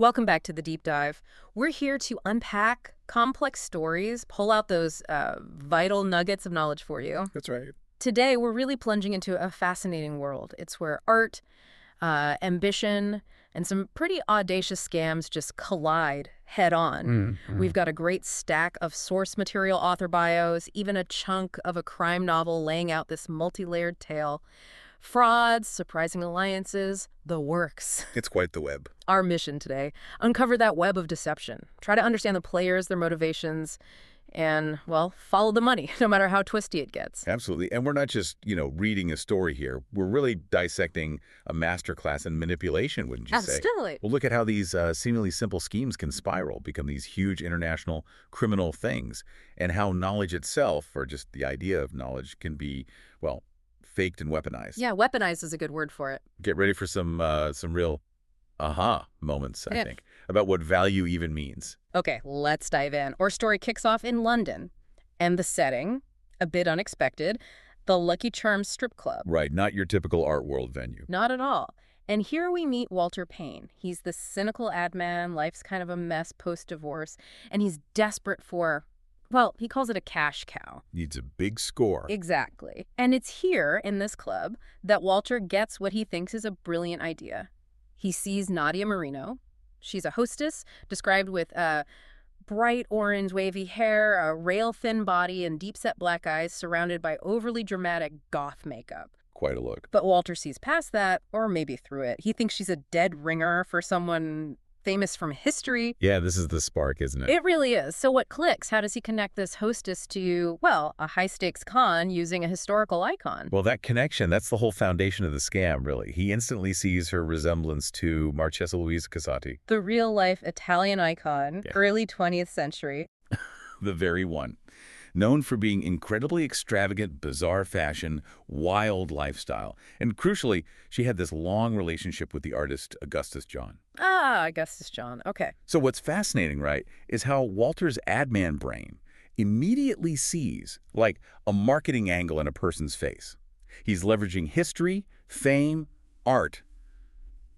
Welcome back to the deep dive. We're here to unpack complex stories, pull out those vital nuggets of knowledge for you. That's right. Today, we're really plunging into a fascinating world. It's where art, ambition, and some pretty audacious scams just collide head on. We've got a great stack of source material author bios, even a chunk of a crime novel laying out this multi-layered tale. Frauds, surprising alliances, the works. It's quite the web. Our mission today, uncover that web of deception. Try to understand the players, their motivations, and, well, follow the money, no matter how twisty it gets. Absolutely. And we're not just, reading a story here. We're really dissecting a masterclass in manipulation, wouldn't you say? Absolutely. Well, look at how these seemingly simple schemes can spiral, become these huge international criminal things, and how knowledge itself, or just the idea of knowledge, can be, well, faked and weaponized. Yeah, weaponized is a good word for it. Get ready for some real aha moments, I think, about what value even means. Okay, let's dive in. Our story kicks off in London, and the setting, a bit unexpected, the Lucky Charms strip club. Right, not your typical art world venue. Not at all. And here we meet Walter Payne. He's this cynical ad man, life's kind of a mess post-divorce, and he's desperate for, well, he calls it a cash cow. Needs a big score. Exactly. And it's here, in this club, that Walter gets what he thinks is a brilliant idea. He sees Nadia Marino. She's a hostess, described with bright orange wavy hair, a rail-thin body, and deep-set black eyes surrounded by overly dramatic goth makeup. Quite a look. But Walter sees past that, or maybe through it. He thinks she's a dead ringer for someone famous from history. Yeah, this is the spark, isn't it? It really is. So what clicks? How does he connect this hostess to, well, a high-stakes con using a historical icon? Well, that connection, that's the whole foundation of the scam, really. He instantly sees her resemblance to Marchesa Luisa Casati. The real-life Italian icon, early 20th century. The very one. Known for being incredibly extravagant, bizarre fashion, wild lifestyle. And crucially, she had this long relationship with the artist Augustus John. Ah, Augustus John. Okay. So what's fascinating, right, is how Walter's ad man brain immediately sees, like, a marketing angle in a person's face. He's leveraging history, fame, art,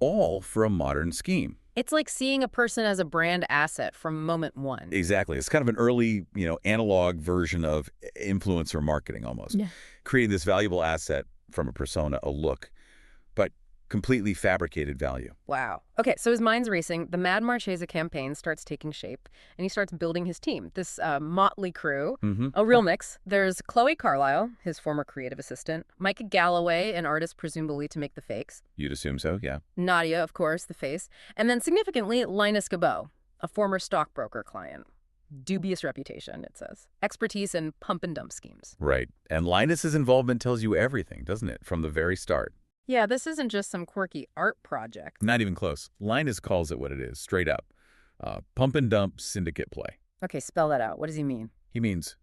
all for a modern scheme. It's like seeing a person as a brand asset from moment one. Exactly. It's kind of an early, analog version of influencer marketing almost. Yeah. Creating this valuable asset from a persona, a look, but completely fabricated value. Wow. Okay, so his mind's racing. The Mad Marchesa campaign starts taking shape, and he starts building his team, this motley crew, a real mix. There's Chloe Carlisle, his former creative assistant, Micah Galloway, an artist presumably to make the fakes. You'd assume so, yeah. Nadia, of course, the face. And then significantly, Linus Gabot, a former stockbroker client. Dubious reputation, it says. Expertise in pump-and-dump schemes. Right. And Linus's involvement tells you everything, doesn't it, from the very start? Yeah, this isn't just some quirky art project. Not even close. Linus calls it what it is, straight up. Pump and dump syndicate play. Okay, spell that out. What does he mean? He means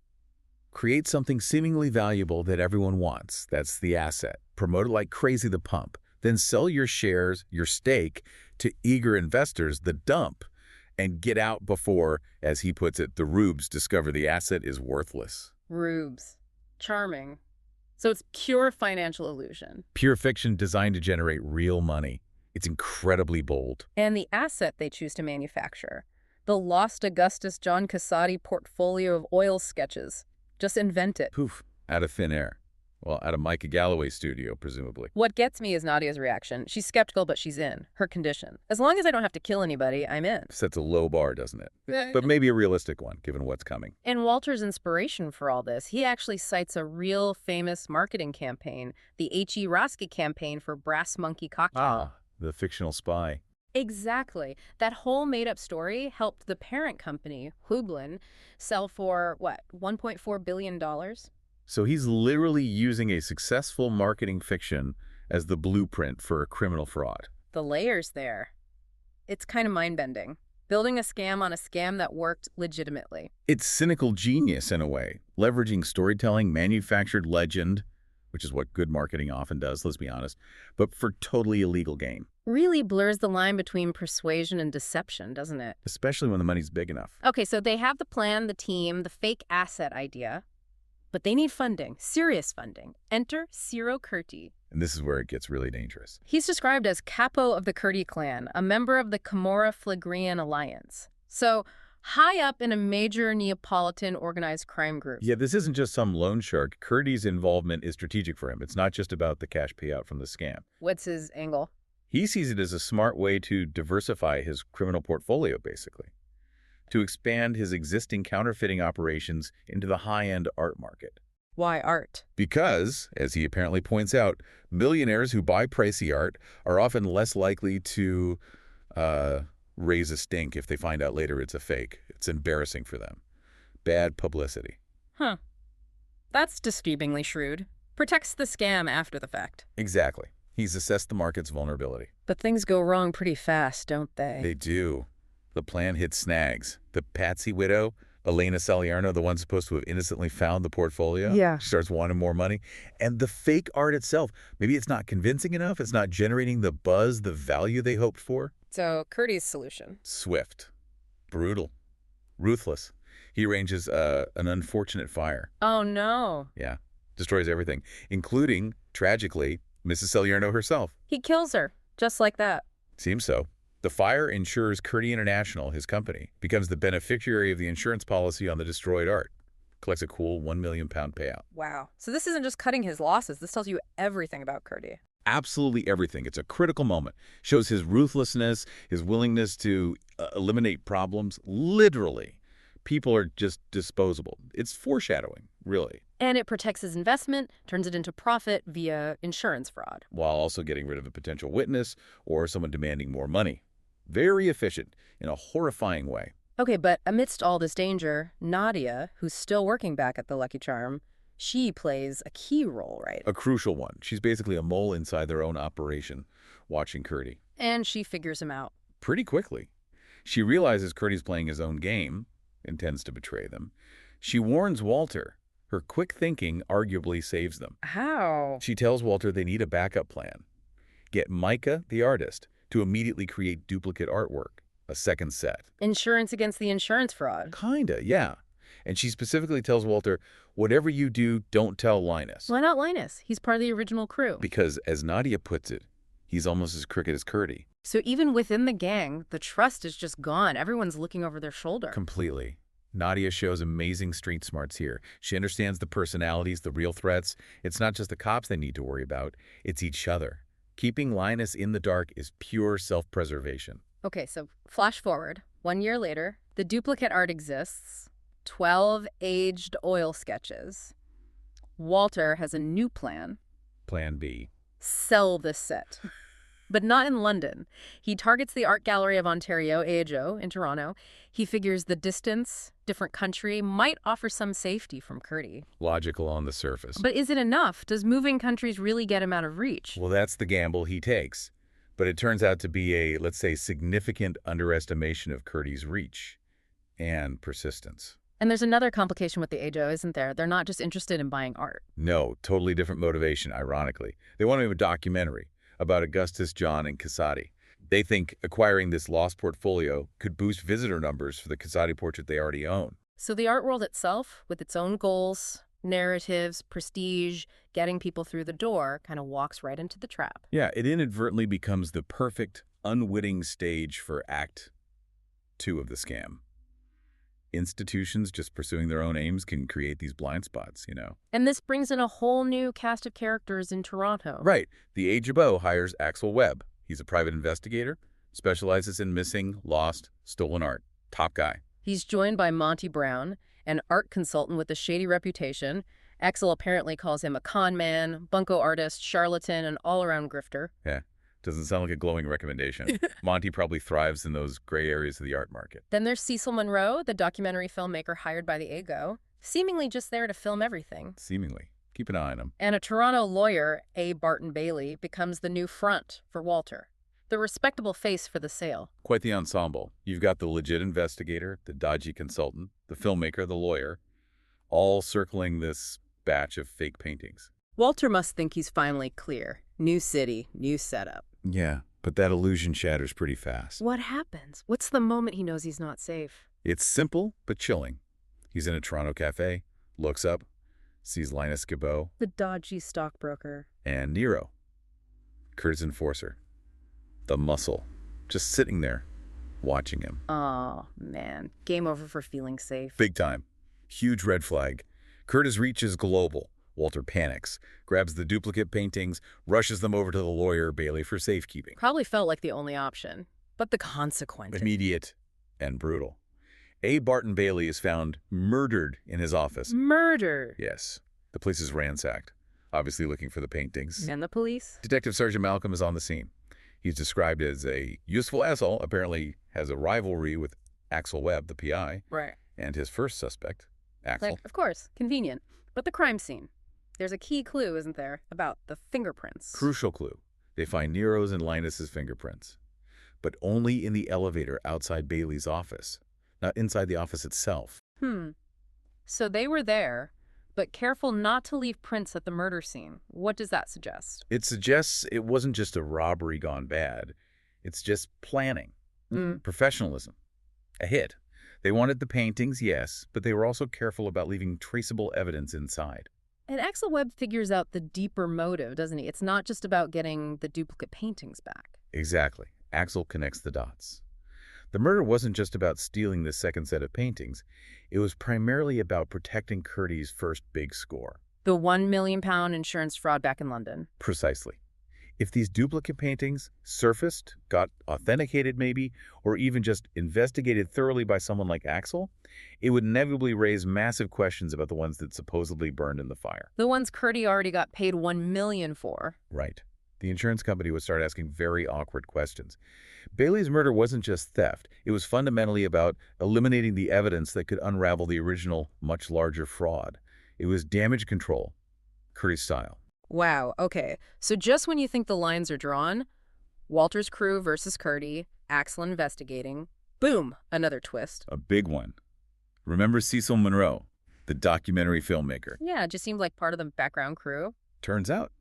create something seemingly valuable that everyone wants. That's the asset. Promote it like crazy, the pump. Then sell your shares, your stake, to eager investors, the dump, and get out before, as he puts it, the rubes discover the asset is worthless. Rubes. Charming. So it's pure financial illusion. Pure fiction designed to generate real money. It's incredibly bold. And the asset they choose to manufacture. The lost Augustus John Casati portfolio of oil sketches. Just invent it. Poof, out of thin air. Well, out of Micah Galloway's studio, presumably. What gets me is Nadia's reaction. She's skeptical, but she's in. Her condition. As long as I don't have to kill anybody, I'm in. Sets a low bar, doesn't it? But maybe a realistic one, given what's coming. And Walter's inspiration for all this, he actually cites a real famous marketing campaign, the H.E. Roski campaign for Brass Monkey Cocktail. Ah, the fictional spy. Exactly. That whole made-up story helped the parent company, Hublin, sell for, what, $1.4 billion? So he's literally using a successful marketing fiction as the blueprint for a criminal fraud. The layers there. It's kind of mind-bending. Building a scam on a scam that worked legitimately. It's cynical genius in a way, leveraging storytelling, manufactured legend, which is what good marketing often does, let's be honest, but for totally illegal gain. Really blurs the line between persuasion and deception, doesn't it? Especially when the money's big enough. Okay, so they have the plan, the team, the fake asset idea. But they need funding, serious funding. Enter Ciro Curti, And this is where it gets really dangerous. He's described as capo of the Curti clan, a member of the Camorra Phlegrean alliance. So high up in a major Neapolitan organized crime group. Yeah, this isn't just some loan shark. Curti's involvement is strategic for him. It's not just about the cash payout from the scam. What's his angle? He sees it as a smart way to diversify his criminal portfolio, basically, to expand his existing counterfeiting operations into the high-end art market. Why art? Because, as he apparently points out, millionaires who buy pricey art are often less likely to raise a stink if they find out later it's a fake. It's embarrassing for them. Bad publicity. Huh. That's disturbingly shrewd. Protects the scam after the fact. Exactly. He's assessed the market's vulnerability. But things go wrong pretty fast, don't they? They do. The plan hits snags. The patsy widow, Elena Salerno, the one supposed to have innocently found the portfolio. Yeah. She starts wanting more money. And the fake art itself, maybe it's not convincing enough. It's not generating the buzz, the value they hoped for. So, Curti's solution? Swift. Brutal. Ruthless. He arranges an unfortunate fire. Oh, no. Yeah. Destroys everything, including, tragically, Mrs. Salerno herself. He kills her, just like that. Seems so. The fire insures Curti International, his company, becomes the beneficiary of the insurance policy on the destroyed art. Collects a cool £1 million payout. Wow. So this isn't just cutting his losses. This tells you everything about Curti. Absolutely everything. It's a critical moment. Shows his ruthlessness, his willingness to eliminate problems. Literally. People are just disposable. It's foreshadowing, really. And it protects his investment, turns it into profit via insurance fraud. While also getting rid of a potential witness or someone demanding more money. Very efficient in a horrifying way. Okay, but amidst all this danger, Nadia, who's still working back at the Lucky Charm, she plays a key role, right? A crucial one. She's basically a mole inside their own operation, watching Curti. And she figures him out. Pretty quickly. She realizes Curti's playing his own game, intends to betray them. She warns Walter. Her quick thinking arguably saves them. How? She tells Walter they need a backup plan. Get Micah, the artist, to immediately create duplicate artwork, a second set. Insurance against the insurance fraud. Kinda, yeah. And she specifically tells Walter, whatever you do, don't tell Linus. Why not Linus? He's part of the original crew. Because, as Nadia puts it, he's almost as crooked as Curti. So even within the gang, the trust is just gone. Everyone's looking over their shoulder. Completely. Nadia shows amazing street smarts here. She understands the personalities, the real threats. It's not just the cops they need to worry about, it's each other. Keeping Linus in the dark is pure self-preservation. Okay, so flash forward. 1 year later, the duplicate art exists. 12 aged oil sketches. Walter has a new plan. Plan B. Sell this set. But not in London. He targets the Art Gallery of Ontario, AHO, in Toronto. He figures the distance, different country, might offer some safety from Curti. Logical on the surface. But is it enough? Does moving countries really get him out of reach? Well, that's the gamble he takes. But it turns out to be a, let's say, significant underestimation of Curti's reach and persistence. And there's another complication with the AHO, isn't there? They're not just interested in buying art. No, totally different motivation, ironically. They want to make a documentary about Augustus John and Casati. They think acquiring this lost portfolio could boost visitor numbers for the Casati portrait they already own. So the art world itself, with its own goals, narratives, prestige, getting people through the door, kind of walks right into the trap. Yeah, it inadvertently becomes the perfect, unwitting stage for Act 2 of the scam. Institutions just pursuing their own aims can create these blind spots, you know. And this brings in a whole new cast of characters in Toronto. Right. The AHO hires Axel Webb. He's a private investigator, specializes in missing, lost, stolen art. Top guy. He's joined by Monty Brown, an art consultant with a shady reputation. Axel apparently calls him a con man, bunco artist, charlatan, and all-around grifter. Yeah. Doesn't sound like a glowing recommendation. Monty probably thrives in those gray areas of the art market. Then there's Cecil Monroe, the documentary filmmaker hired by the AHO, seemingly just there to film everything. Seemingly. Keep an eye on him. And a Toronto lawyer, A. Barton Bailey, becomes the new front for Walter, the respectable face for the sale. Quite the ensemble. You've got the legit investigator, the dodgy consultant, the filmmaker, the lawyer, all circling this batch of fake paintings. Walter must think he's finally clear. New city, new setup. Yeah, but that illusion shatters pretty fast. What happens? What's the moment he knows he's not safe? It's simple, but chilling. He's in a Toronto cafe, looks up, sees Linus Gibot. The dodgy stockbroker. And Nero, Curtis' enforcer. The muscle. Just sitting there, watching him. Oh, man. Game over for feeling safe. Big time. Huge red flag. Curtis reaches global. Walter panics, grabs the duplicate paintings, rushes them over to the lawyer, Bailey, for safekeeping. Probably felt like the only option. But the consequences. Immediate and brutal. Barton Bailey is found murdered in his office. Murder. Yes. The place is ransacked, obviously looking for the paintings. And the police? Detective Sergeant Malcolm is on the scene. He's described as a useful asshole, apparently has a rivalry with Axel Webb, the PI. Right. And his first suspect, Axel. Of course, convenient. But the crime scene. There's a key clue, isn't there, about the fingerprints? Crucial clue. They find Nero's and Linus's fingerprints. But only in the elevator outside Bailey's office, not inside the office itself. So they were there, but careful not to leave prints at the murder scene. What does that suggest? It suggests it wasn't just a robbery gone bad. It's just planning, professionalism, a hit. They wanted the paintings, yes, but they were also careful about leaving traceable evidence inside. And Axel Webb figures out the deeper motive, doesn't he? It's not just about getting the duplicate paintings back. Exactly. Axel connects the dots. The murder wasn't just about stealing the second set of paintings. It was primarily about protecting Curdy's first big score. The £1 million insurance fraud back in London. Precisely. If these duplicate paintings surfaced, got authenticated maybe, or even just investigated thoroughly by someone like Axel, it would inevitably raise massive questions about the ones that supposedly burned in the fire. The ones Curdy already got paid $1 million for. Right. The insurance company would start asking very awkward questions. Bailey's murder wasn't just theft. It was fundamentally about eliminating the evidence that could unravel the original, much larger fraud. It was damage control, Curdy's style. Wow, okay. So just when you think the lines are drawn, Walter's crew versus Curdy, Axel investigating, boom, another twist. A big one. Remember Cecil Monroe, the documentary filmmaker? Yeah, it just seemed like part of the background crew. Turns out,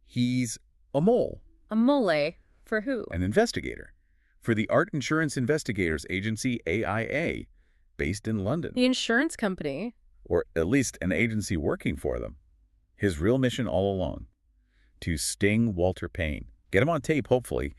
he's a mole. A mole? For who? An investigator. For the Art Insurance Investigators Agency, AIA, based in London. The insurance company? Or at least an agency working for them. His real mission all along, to sting Walter Payne, get him on tape, hopefully,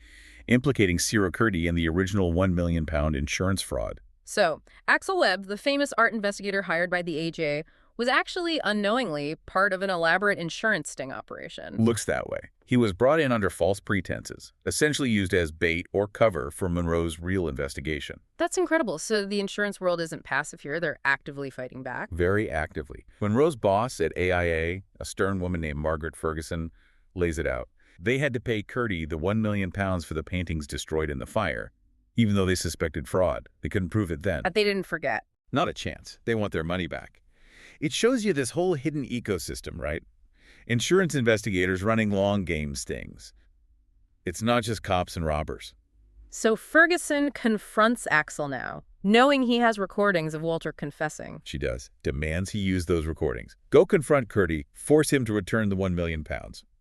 implicating Ciro Curdy in the original £1 million insurance fraud. So, Axel Webb, the famous art investigator hired by the AJ, was actually unknowingly part of an elaborate insurance sting operation. Looks that way. He was brought in under false pretenses, essentially used as bait or cover for Monroe's real investigation. That's incredible. So the insurance world isn't passive here. They're actively fighting back. Very actively. Monroe's boss at AIA, a stern woman named Margaret Ferguson, lays it out. They had to pay Curdy the £1 million for the paintings destroyed in the fire, even though they suspected fraud. They couldn't prove it then. But they didn't forget. Not a chance. They want their money back. It shows you this whole hidden ecosystem, right? Insurance investigators running long game stings. It's not just cops and robbers. So Ferguson confronts Axel now, knowing he has recordings of Walter confessing. She does. Demands he use those recordings. Go confront Curdy. Force him to return the £1 million.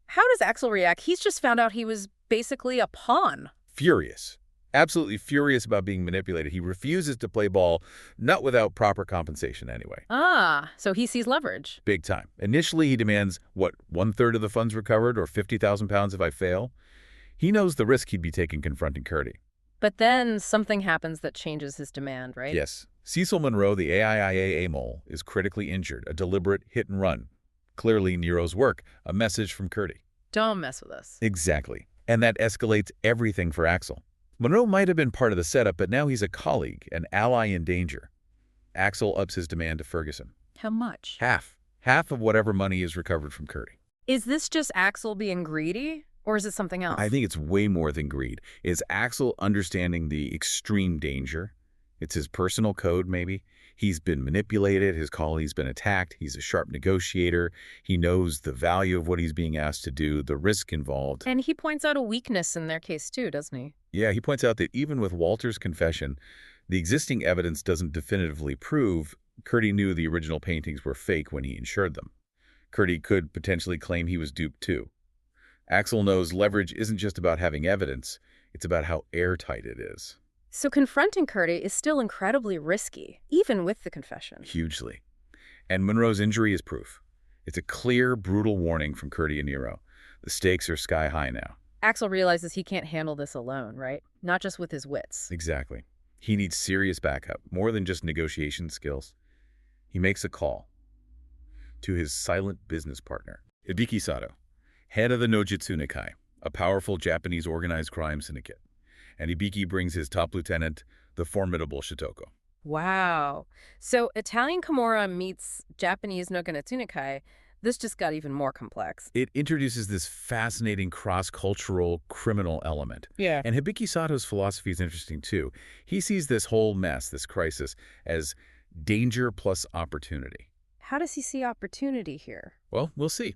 How does Axel react? He's just found out he was basically a pawn. Furious. Absolutely furious about being manipulated. He refuses to play ball, not without proper compensation anyway. Ah, so he sees leverage. Big time. Initially, he demands, what, 1/3 of the funds recovered or £50,000 if I fail? He knows the risk he'd be taking confronting Curdy. But then something happens that changes his demand, right? Yes. Cecil Monroe, the AIA mole, is critically injured, a deliberate hit and run. Clearly Nero's work, a message from Curdy. Don't mess with us. Exactly. And that escalates everything for Axel. Monroe might have been part of the setup, but now he's a colleague, an ally in danger. Axel ups his demand to Ferguson. How much? Half. Half of whatever money is recovered from Curdy. Is this just Axel being greedy, or is it something else? I think it's way more than greed. It's Axel understanding the extreme danger. It's his personal code, maybe. He's been manipulated. His colleague's been attacked. He's a sharp negotiator. He knows the value of what he's being asked to do, the risk involved. And he points out a weakness in their case, too, doesn't he? Yeah, he points out that even with Walter's confession, the existing evidence doesn't definitively prove Curdy knew the original paintings were fake when he insured them. Curdy could potentially claim he was duped, too. Axel knows leverage isn't just about having evidence. It's about how airtight it is. So confronting Curdy is still incredibly risky, even with the confession. Hugely. And Monroe's injury is proof. It's a clear, brutal warning from Curdy and Nero. The stakes are sky high now. Axel realizes he can't handle this alone, right? Not just with his wits. Exactly. He needs serious backup, more than just negotiation skills. He makes a call to his silent business partner, Hibiki Sato, head of the Nojitsu Nikai, a powerful Japanese organized crime syndicate. And Hibiki brings his top lieutenant, the formidable Shitoko. Wow. So Italian Kimura meets Japanese Noganatsunekai. This just got even more complex. It introduces this fascinating cross-cultural criminal element. Yeah. And Hibiki Sato's philosophy is interesting, too. He sees this whole mess, this crisis, as danger plus opportunity. How does he see opportunity here? Well, we'll see.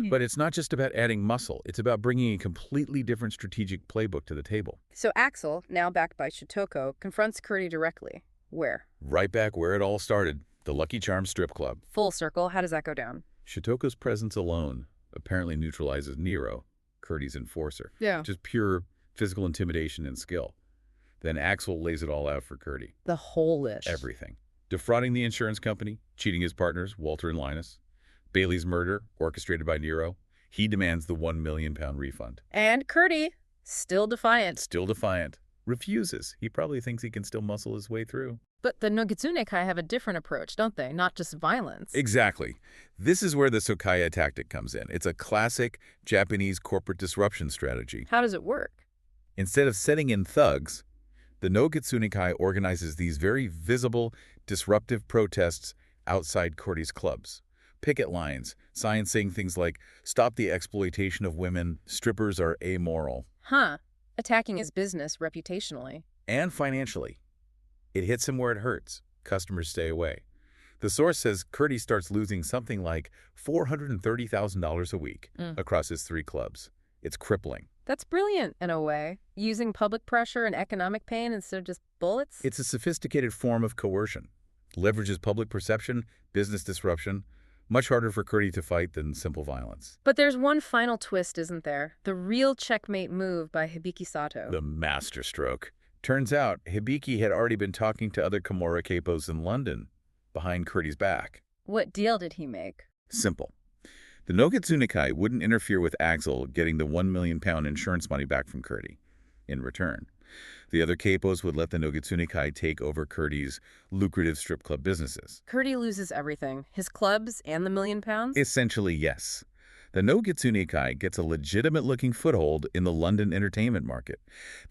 But it's not just about adding muscle. It's about bringing a completely different strategic playbook to the table. So Axel, now backed by Shitoko, confronts Kurdy directly. Where? Right back where it all started, the Lucky Charms strip club. Full circle. How does that go down? Shitoko's presence alone apparently neutralizes Nero, Kurdy's enforcer. Yeah. Just pure physical intimidation and skill. Then Axel lays it all out for Kurdy. The whole list. Everything. Defrauding the insurance company, cheating his partners, Walter and Linus. Bailey's murder, orchestrated by Nero. He demands the £1 million refund. And Kurdy, still defiant. Still defiant. Refuses. He probably thinks he can still muscle his way through. But the Nogitsunekai have a different approach, don't they? Not just violence. Exactly. This is where the Sokaya tactic comes in. It's a classic Japanese corporate disruption strategy. How does it work? Instead of setting in thugs, the Nogitsunekai organizes these very visible, disruptive protests outside Kurdy's clubs. Picket lines, signs saying things like, "Stop the exploitation of women, strippers are amoral." Huh. Attacking his business reputationally. And financially. It hits him where it hurts. Customers stay away. The source says Kurdy starts losing something like $430,000 a week across his 3 clubs. It's crippling. That's brilliant, in a way. Using public pressure and economic pain instead of just bullets. It's a sophisticated form of coercion. Leverages public perception, business disruption. Much harder for Kurdy to fight than simple violence. But there's one final twist, isn't there? The real checkmate move by Hibiki Sato. The masterstroke. Turns out, Hibiki had already been talking to other Kimura capos in London, behind Kurdy's back. What deal did he make? Simple. The Nogitsunekai wouldn't interfere with Axel getting the £1 million insurance money back from Kurdy. In return, the other capos would let the Nogitsunekai take over Kurdy's lucrative strip club businesses. Kurdy loses everything. His clubs and the £1 million? Essentially, yes. The Nogitsunekai gets a legitimate-looking foothold in the London entertainment market.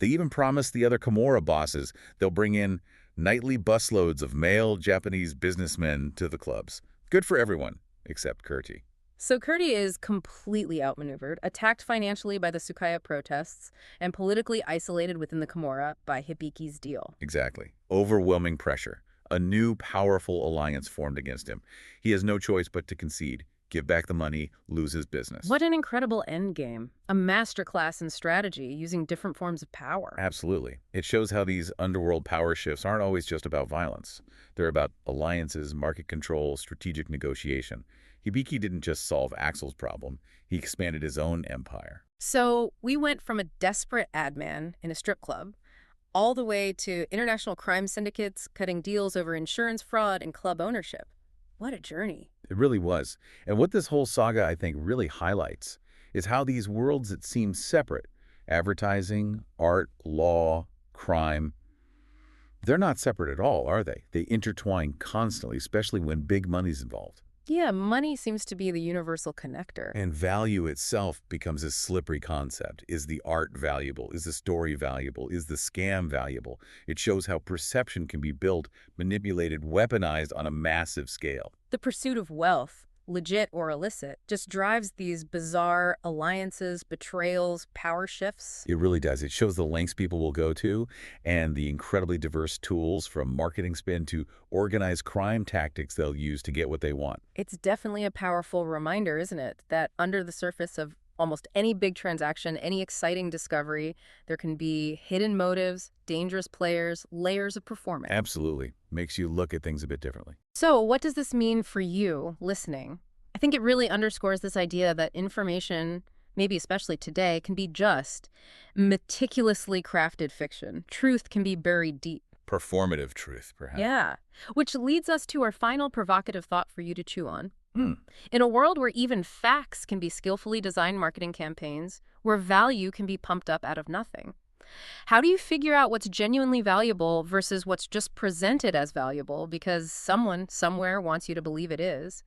They even promise the other Kimura bosses they'll bring in nightly busloads of male Japanese businessmen to the clubs. Good for everyone, except Kurdy. So Kurdy is completely outmaneuvered, attacked financially by the Sukaya protests, and politically isolated within the Kimura by Hibiki's deal. Exactly. Overwhelming pressure. A new, powerful alliance formed against him. He has no choice but to concede, give back the money, lose his business. What an incredible endgame. A masterclass in strategy using different forms of power. Absolutely. It shows how these underworld power shifts aren't always just about violence. They're about alliances, market control, strategic negotiation. Hibiki didn't just solve Axel's problem, he expanded his own empire. So we went from a desperate ad man in a strip club all the way to international crime syndicates cutting deals over insurance fraud and club ownership. What a journey. It really was. And what this whole saga, I think, really highlights is how these worlds that seem separate, advertising, art, law, crime, they're not separate at all, are they? They intertwine constantly, especially when big money's involved. Yeah, money seems to be the universal connector. And value itself becomes a slippery concept. Is the art valuable? Is the story valuable? Is the scam valuable? It shows how perception can be built, manipulated, weaponized on a massive scale. The pursuit of wealth, legit or illicit, just drives these bizarre alliances, betrayals, power shifts. It really does. It shows the lengths people will go to and the incredibly diverse tools from marketing spin to organized crime tactics they'll use to get what they want. It's definitely a powerful reminder, isn't it, that under the surface of almost any big transaction, any exciting discovery, there can be hidden motives, dangerous players, layers of performance. Absolutely. Makes you look at things a bit differently. So what does this mean for you listening? I think it really underscores this idea that information, maybe especially today, can be just meticulously crafted fiction. Truth can be buried deep. Performative truth, perhaps. Yeah, which leads us to our final provocative thought for you to chew on. Hmm. In a world where even facts can be skillfully designed marketing campaigns, where value can be pumped up out of nothing. How do you figure out what's genuinely valuable versus what's just presented as valuable because someone somewhere wants you to believe it is?